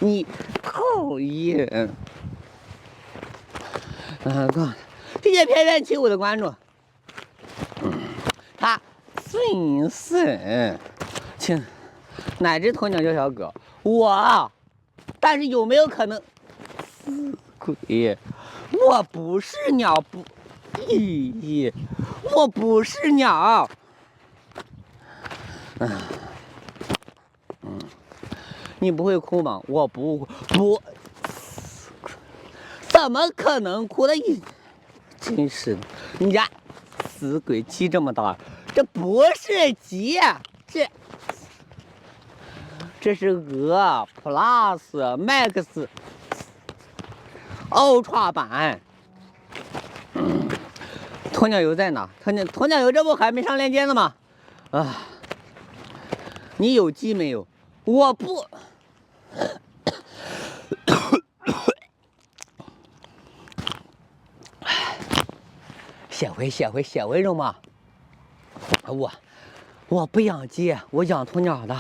你讨厌。哥，这些偏偏欺我的观众，他孙森，亲，哪只鸵鸟叫小狗？我，但是有没有可能？死鬼，我不是鸟，不，咦，我不是鸟。你不会哭吗？我不，怎么可能哭的？真是的，你家死鬼鸡这么大，这不是鸡，这是鹅 Plus Max Ultra 版。鸵鸟油在哪？鸵鸟油这不还没上链接呢吗？你有鸡没有？我不。血回肉吗？我不养鸡，我养鸵鸟的。